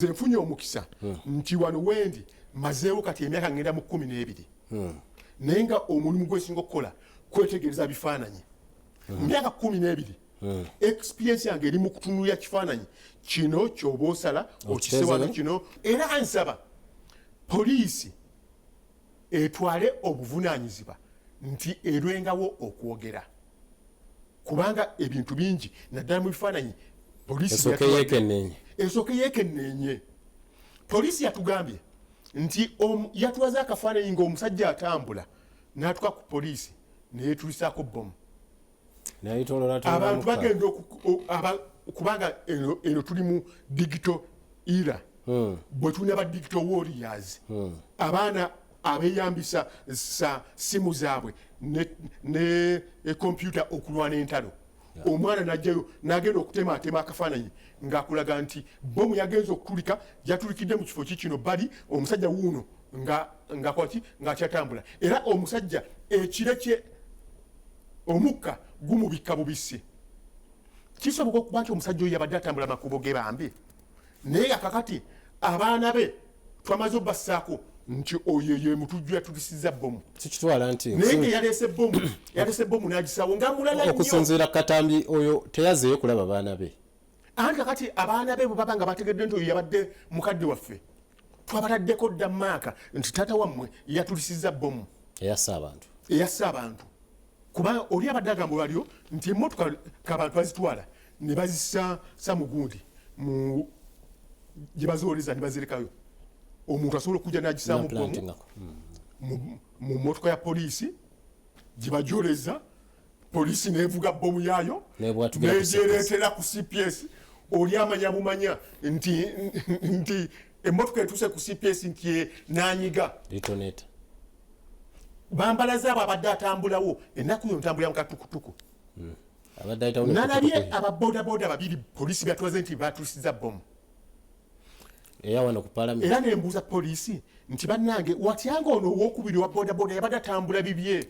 Nfunye omukisa nti wano wendi mazeewo kati emyaka ngenda mu 12 naye nga omulimu gwesinga okukola kwetegereza bifaananyi myaka 12 experience yange eri mu kutunulya kifaananyi kino kyoba osala okisewano kino era ansaba poliisi etwale obuvunaanyizibwa nti erwengawo okwogera kubanga ebintu bingi naddala mu bifaananyi poliisi esooke yeekenneenye. Poliisi yatugambye nti yatulaze akafaananyi ng'omusajja atambula n'atuka ku poliisi neyeetulisaako bbomu abantu bagenda kubanga eno tuli mu digital era bwe tulina ba digital warriors abaana abeeyambisa simu zaabwe ne kompyuta okulwana entalo. Omwana najjayo n'agenda okutematema akafaananyi ng'akulaga nti bomu yagenza okutulika yatulikidde mu kifo kikino bali omusajja wuuno ng'akyatambula era omusajja ekire kye omukka gumubikka bubisi. Kisoboka okuba nti omusajja oyo yabadde atambula makubo ge bambi naye akakati abaana be twamaze obbassaako nti oyo ye mutujju yatulisiza bbomu kikitwala nti naye yalese bbomu n'agisawo nga mulala nnyo okusinziira Katambi oyo teyazeeyo kulaba baana be anti kati abaana be bwe baba nga bategedde nti oyo yabadde mukadde waffe twabataddeko dda maaka nti taata wammwe yatulisiza bbomu eyassa abantu kubanga oli abadde agamba olwaliro nti emmotoka k'abantu bazitwala ne bazissa samugundi gye bazooleza ne bazirekayo omuntu asobola okujja n'agisaamu bbomu mu mmotoka ya poliisi gye bajoleza poliisi neevuga bbomu yaayo negyereetera ku CPS. Oli amanya bumanya nti emmotoka etuuse ku CPS nti n'anyiga bambalaze abo abadde atambulawo ennaku yo ntambulira mu katukutuku nalabye ababoodabooda babiri poliisi byatulaze nti batulisiza bbomu era nembuuza poliisi nti bannange watyanga ono owokubiri wa boodabooda yabadde atambula bibye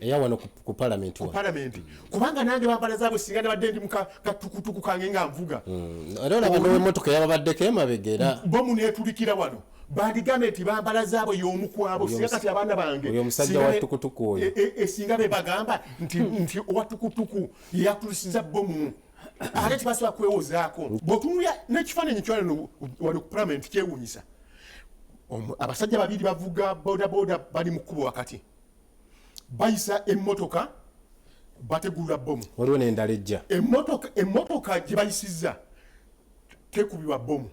ku palamenti kubanga nange bambalazaabwe singa nabadde ndi mukatukutuku kange nga nvuga era olaba n'emmotoka yababaddeko emabega era bomu neetulikira wano bandigambye nti bambalazaabwe y'omukwabo singa kati abaana bange oyo omusajja wa tukutuku oyo esinga be bagamba nti owa tukutuku yatulisiza bomu ate tibasobola kwewozaako bw'otunulya n'ekifaananyi kyano wali ku palamenti kyewuunyisa. Abasajja babiri bavuga boodabooda bali mu kkubo wakati bayisa emmotoka bategulula bbomu waliwo n'endala ejja emmotoka gye bayisizza tekubibwa bbomu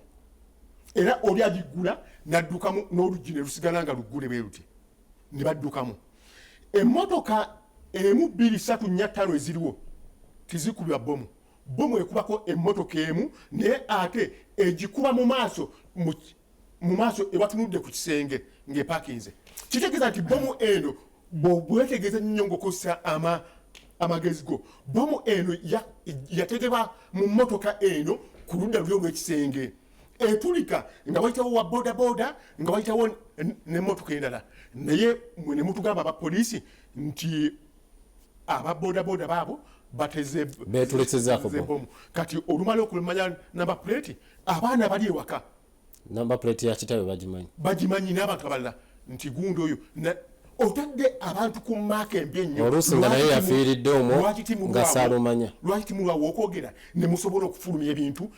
era oli agiggula n'addukamu n'oluggi ne lusigala nga luggule bwe luti ne baddukamu. Emmotoka emu 2 3 4 5 eziriwo tizikubibwa bbomu. Bomu ekubako emmotoka emu naye ate egikuba mu maaso ewatunudde ku kisenge ng'epakinze. Kitegeeza nti bomu eno bwetegeeza nnyo ng'okozesa amagezi go bomu eno yategebwa mu mmotoka eno ku ludda luli olw'ekisenge etulika nga wayitawo wa boodabooda nga wayitawo n'emmotoka endala naye mwe ne mutugamba abapoliisi nti ababoodabooda baabo beetulesezzaako bbomu kati olumala okumanya namba plate abaana bali ewaka namba plate ya kitabe bagimanyi n'abantu abalala nti gundi oyo otadde abantu ku maaka embi ennyo oluusi nga naye yafiiridde omwo nga saalumanya lwaki timulwawo okwogera ne musobola okufulumya ebintu